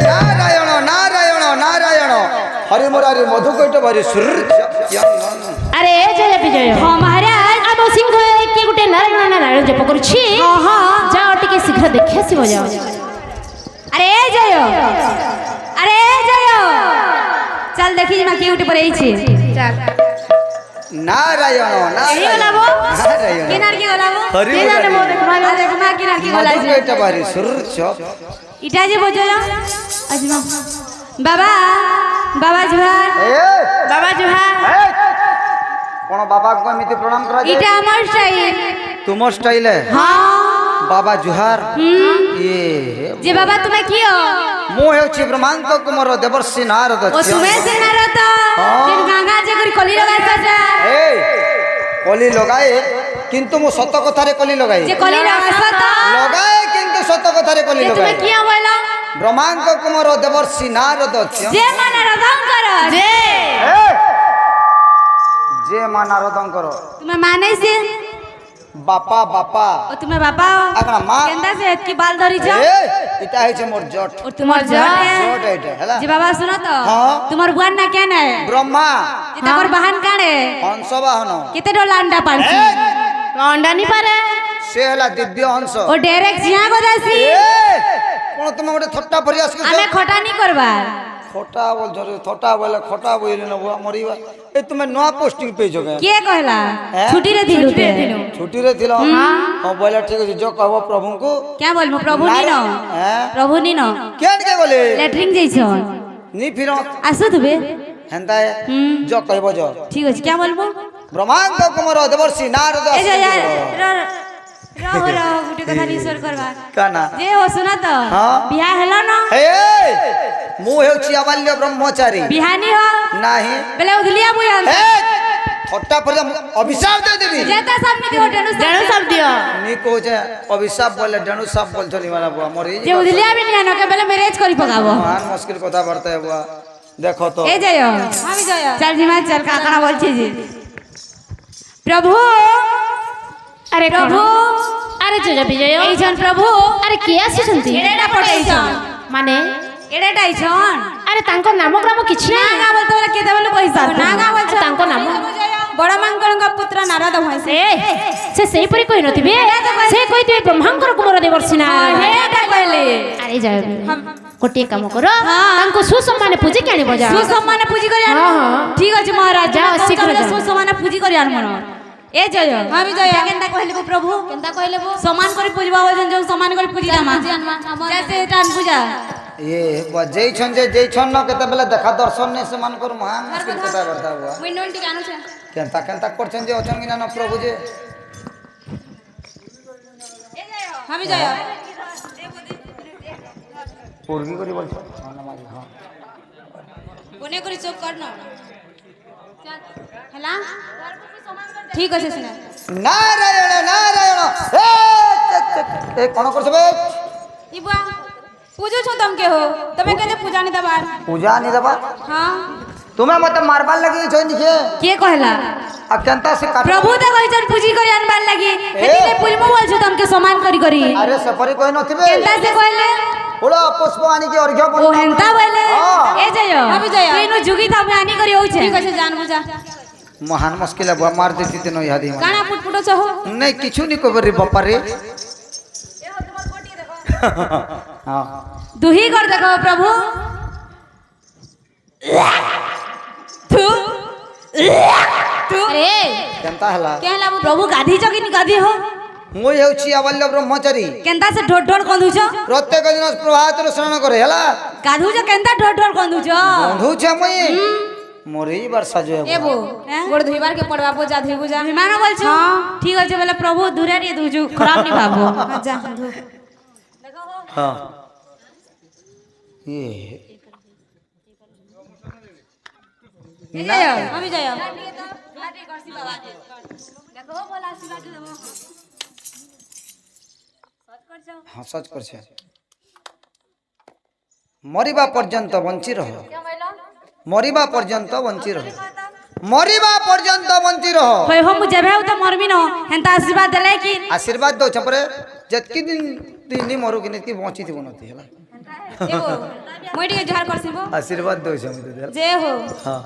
नारायण नारायण नारायण हरि मुरारी मधु कइट भरी सुर अरे जय विजय हाँ महाराज आम सिंह किए गोटे नारायण नारायण जप करुछि जाओ टिके शीघ्र देखि आसिबो जाओ अरे जय अरे जय चल देखी मा किए गोटे पर आइछि चल नारायण नारायण नारायण किनार के गलाबो हरि के जाने मो देखमा देखमा किनार के गला मधु कइट भरी सुर इटा जे बजय अजमा बाबा बाबा जुहार बाबा जुहार कोन बाबा को एमिति प्रणाम करा जाय इटा हमर स्टाइल तुम स्टाइल है हां बाबा जुहार ये जे बाबा तुम्हें कियो मु हेउछि ब्रह्मांड कुमार देवर्षि नारद ओ तुम्हें से नारद दिन गंगा जे करी कली लगाय सजा ए कली लगाए किंतु मु सत कथारे कली लगाए जे कली लगाए किंतु सत कथारे कली जे लगाए तुम्हें किया बोला ब्रह्मांड कुमार देवर्षि नारद जे मन नारदंकर जे मा नारदंकर तुम्हें माने से बापा बापा ओ तुम्हें बाबा आगना मां केंदा से की बाल धरी छ इटा है मोर जट और तुम्हार जट जट एटा हला जे बाबा सुनो तो हां तुम्हार बुआन ना क्या ना ब्रह्मा जे तकर बहन काणे हंस वाहन केते डोला अंडा पालसी अंडा नहीं पारे से हला दिव्य हंस ओ डायरेक्ट जिया गोदासी कोन तुम गोटे थट्टा प्रयास कर हमें खोटा नहीं करबा खोटा बोल धरे थोटा बोले खोटा बोले न बुआ मरीबा ए तुमे नवा पोस्टिंग पे जगे के कहला छुट्टी रे दिलु छुट्टी रे थिलो हां बोले ठीक है जो कहबो प्रभु को क्या बोलमु प्रभु नी न प्रभु नी न केन के बोले लेटरिंग जइछो नी फिरो आसु तुबे हेंता जो कहबो जो ठीक अछि क्या बोलमु ब्रह्मांड कुमार देवर्षि नारद ए जा यार रो गुटे कथा निसर करबा काना जे हो सुना तो बियाह हेलो न ए मु हेउछि अबाल्य ब्रह्मचारी बिहानी हो नाही बेले उधलिया बुयान ए थट्टा पर अभिशाप दे देबी जेता सामने के डेणु सब दियो नी को जे अभिशाप बोले डेणु सब बोल थली वाला बुआ मरी जे उधलिया भी नहीं न के बेले मैरिज करी पकाबो मान मुश्किल कथा बढ़ता है बुआ देखो तो ए जयो हम जयो चल जीमा चल काकड़ा बोलछी जी प्रभु अरे प्रभु अरे जय विजय ए जन प्रभु अरे के आसी छंती एडेटा पटैछन माने एडेटा आइछन अरे तांको नाम ग्राम किछि ना गा बोलतो बोले केते बोले पैसा ना गा बोलछ तांको नाम बड़ मंगलंग पुत्र नारद होइसे से सेही परि कहि नथिबे से कहितबे ब्रह्मांकर कुमार देवर्षि नारद हेटा कहले अरे जय कोटे काम करो तांको सुसम्मान पूजी के आनी बजा सुसम्मान पूजी करी आन ठीक अछि महाराज जा शीघ्र सुसम्मान पूजी करी आन मन ए जय हम जय केनता कहले प्रभु केनता कहले सम्मान करी पूजबा हो जन जो सम्मान करी पूजी रामा जैसे टान पूजा ये जय छन न केते बेले देखा दर्शन ने समान कर महान मुश्किल कथा करता हुआ विंडोन टी कानु छ केनता करछन जे अछन कि ना प्रभु जे ए जय हम जय पूर्वी करी बोल हां नमाज हां कोने करी चोक कर न हला ठीक अछि सुना नारायण नारायण ए कोन करछ बे ई बुआ पूजो छ तुम के हो तमे केने पूजा नि दबा पूजा नि दबा हां तुम्हें मत मारबाल लगी छै निके के कहला अत्यंता से काट प्रभु त कहि छन पूजी करी आनबार लागि हेतिले पूजमु बोल छ तुम के सम्मान करी अरे सपरी कोई नथिबे केनता से कहले ओला पुष्प आनी के अर्घ्य ओ हेंता बोले ए जय अभी जय तीनो जुगी था आनी करी होछ ठीक अछि जान बुझा महान मुश्किल है बुआ मार देती ते नई हादी काना पुटपुटो छ हो नहीं किछु नहीं को बरी बापा रे हां दुही कर देखो प्रभु तू अरे केनता हला केला प्रभु गाधी छ कि गाधी हो मु हेउछि अवल्य ब्रह्मचारी केनता से ढोड ढोड कंदु छ प्रत्येक दिन प्रभात रो स्नान करे हला गाधु छ केनता ढोड ढोड कंदु छ बंधु छ मई मोरे वर्षा जो है एबो गोड़ धुइबार के पड़वा पो जा धुइबु जा विमान बोल छ ठीक अछि बोले प्रभु दूरे रे दुजु खराब नहीं भाबो जा देखो हां ये जय हम जय लाठी करसी बाबा देखो बोला आशीर्वाद देबो सच कर छ हां सच कर छ मरिबा पर्यंत बंची रह मरिबा पर्यंत बंची रह मरिबा पर्यंत बंची रह होय हम जेबे त मरबी न हेंता आशीर्वाद देले कि आशीर्वाद दो छपरे जतकी दिन मरु कि नहीं बंची थी बनती है एगो मोई टिके जोहार करसिबो आशीर्वाद दो समिति दे जय हो हां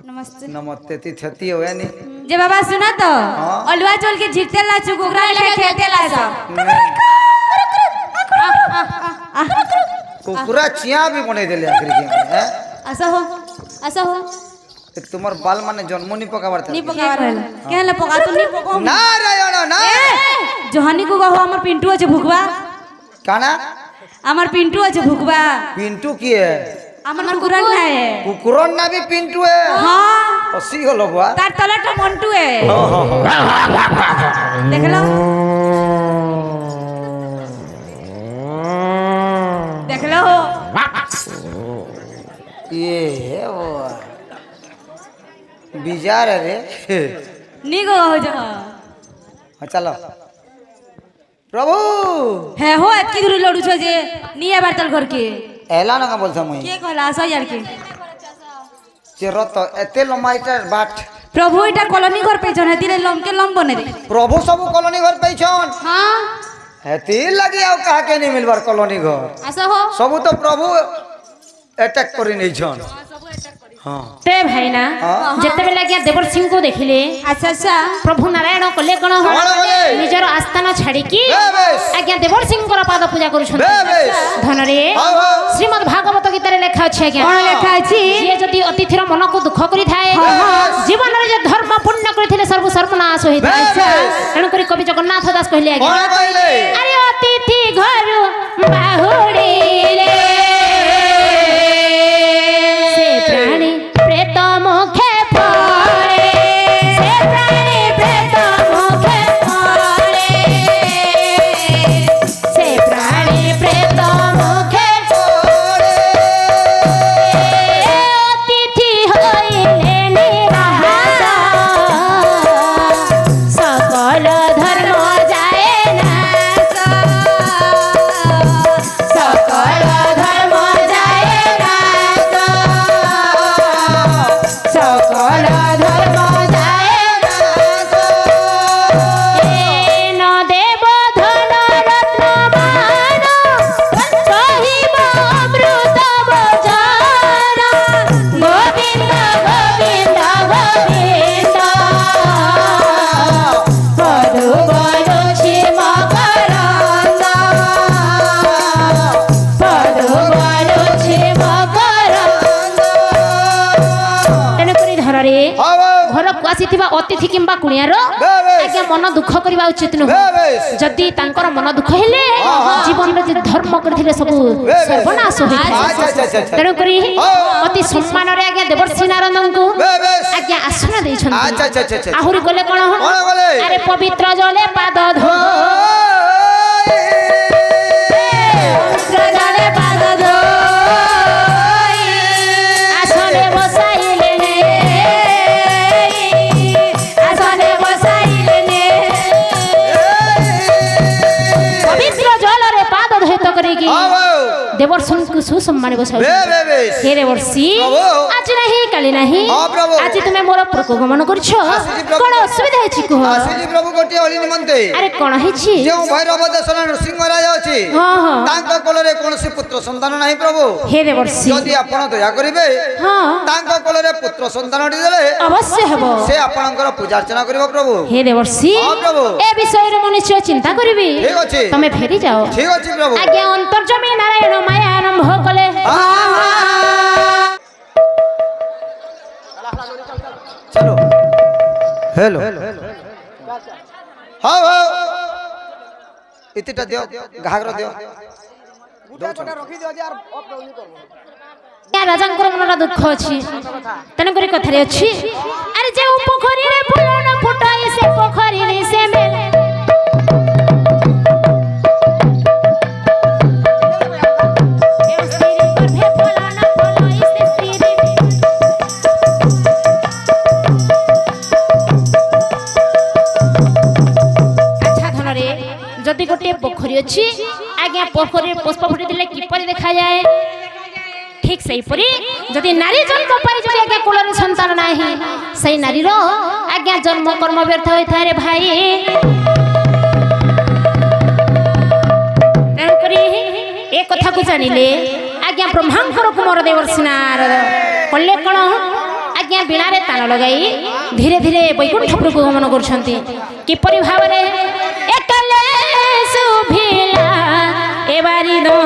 नमस्ते नमस्ते ती छती हो यानी जे बाबा सुना तो हाँ। अलवा चोल के झिकते ला चुकोगरा लेके खेते ला सब कुकुरा चिया भी बने देले आखिर के हैं ऐसा हो एक तुम्हार बाल माने जन्म नहीं पकावर था नी पका रहल केले पका तू नी पको नारायण ना जोहानी को गहो हमर पिंटू আছে भुकवा काना আমার পিন্টু আছে ভুকবা पिंटू की है আমার কুকুরন না है कुकुरन ना भी पिंटू है हां অসি হলো বুয়া তার তলাটা মন্টু है দেখ লো দেখ লো ये है वो बिजार है रे नी गो हो जा हाँ चलो प्रभु है हो एतकी दूर लडू छ जे नी आबार तल घर के एला ना का बोलता मुई के कहला सो यार के चेरो तो एते लंबाईटार बाट प्रभु এটা কলোনি ঘর পেছনে দিলে লমকে লম বনে রে प्रभु सब कॉलोनी घर पैछन हां हेती लगी आउ कहा के नहीं मिलबार कॉलोनी घर ऐसा हो सब तो प्रभु अटैक करी नहीं छन हां ते भाईना हाँ। जते बेला गया देवर सिंह को देखिले अच्छा अच्छा प्रभु नारायण कले कोन हो कौन बोले? निजर आस्थान छाड़ी की बेबेस। आज्ञा देवर सिंह को पाद पूजा करू छन बेबेस। धन रे हाँ, हाँ। श्रीमद् भागवत गीता रे लेखा अछि आज्ञा कोन लेखा अछि जे जदि अतिथिर मन को दुख करि थाए बेबेस। जीवन रे जे धर्म पुण्य करिथिले सर्व सर्वनाश होई थाए बेबेस। तेणु करी कवि जगन्नाथ दास कहले आज्ञा कौन कहले अरे अतिथि घर बाहुड़िले से प्राणी प्रेत मुखे पड़े से प्राणी प्रेत मुखे पड़े से प्राणी प्रेत मुखे अतिथि होइले निराहार सकल धर्म जाए नाश सकल धर्म जाए नाश सकल धर्म जाए न देव धन रत्न मान कहिब अमृत बचन गोविंद गोविंद गोविंद पदु बरुछि मकरंद पदु बरुछि मकरंद तेणुकरी धରରେ हां ଘରକୁ ଆସିଥିବା ଅତିଥି କିମ୍ବା କୁଣିଆର ବେବେସ୍। ଆଜ୍ଞା ମନ ଦୁଃଖ କରିବା ଉଚିତ ନୁହେଁ बेबेस ଯଦି ତାଙ୍କର ମନ ଦୁଃଖ ହେଲେ ଜୀବନରେ ଯେ ଧର୍ମ କରିଥିଲେ ସବୁ ବେବେସ୍। ସର୍ବନାଶ ହୋଇଥାଏ अच्छा अच्छा अच्छा ତେଣୁକରି ଅତି ସମ୍ମାନରେ ଆଜ୍ଞା ଦେବର୍ଷି ନାରଦଙ୍କୁ बेबेस ଆଜ୍ଞା ଆସନ ଦେଇଛନ୍ତି अच्छा अच्छा अच्छा अच्छा ଆହୁରି ଗଲେ କଣ କଣ ଗଲେ? ଆରେ ପବିତ୍ର ଜଳେ ପାଦ ଧୋ ପବିତ୍ର ଜଳେ ପାଦ ଧୋଇ ଆସନେ ବସାଇଲେ ନେ ଆସନେ ବସାଇଲେ ନେ ପବିତ୍ର ଜଳରେ ପାଦ ଧୋଇତ କରିକି ଦେବର୍ଷଙ୍କୁ ସୁସମ୍ମାନ ବସାଉ बेबेस हे देवर्षि प्रभु। आज नहीं काली नहीं हाँ, प्रभु। आज तुमे मोर पुरको गमन करछ आशीष प्रभु। कोन असुविधा अछि कुह आशीष प्रभु गोटे हली निमंते अरे कोन हिछि जो भैरव देशर नृसिंह राजा अछि हाँ हाँ तांको कोलरे कोनसी पुत्र संतान नाही प्रभु हे देवर्षि यदि आपण दया करिवे हाँ तांको कोलरे पुत्र संतानटी देले अवश्य हेबो से आपणकर पूजा अर्चना करिवो प्रभु हे देवर्षि हाँ, प्रभु। ए विषय रे मनुष्य चिंता करबी ठीक अछि तमे फेरी जाओ ठीक अछि प्रभु आज्ञा अंतर्जमी नारायण माया आरंभ कले चलो हेलो हां हां इतिटा दियो घाघरो दियो या राजांकर मनरा दुख अछि तने करी कथारे अछि अरे जे पोखरी रे फूल न फुटाई से पोखरी रे से मेले जदि गोटे पोखरी अच्छी आज्ञा पोखरी पुष्प फुटी दिले किपरि देखा जाए ठीक सही परी जदि नारी जन्म पाई जदि आज्ञा कुलरे संतान नाही सही नारी रो आज्ञा जन्म कर्म व्यर्थ होई थारे भाई तेणु करी ए कथा को जानिले आज्ञा ब्रह्मांकर कुमार देवर्षि नारद कले कौन आज्ञा बीणा रे तान लगाई धीरे धीरे वैकुंठपुर को गमन करछंती किपरि भावरे एकले सुभिला एबारी दो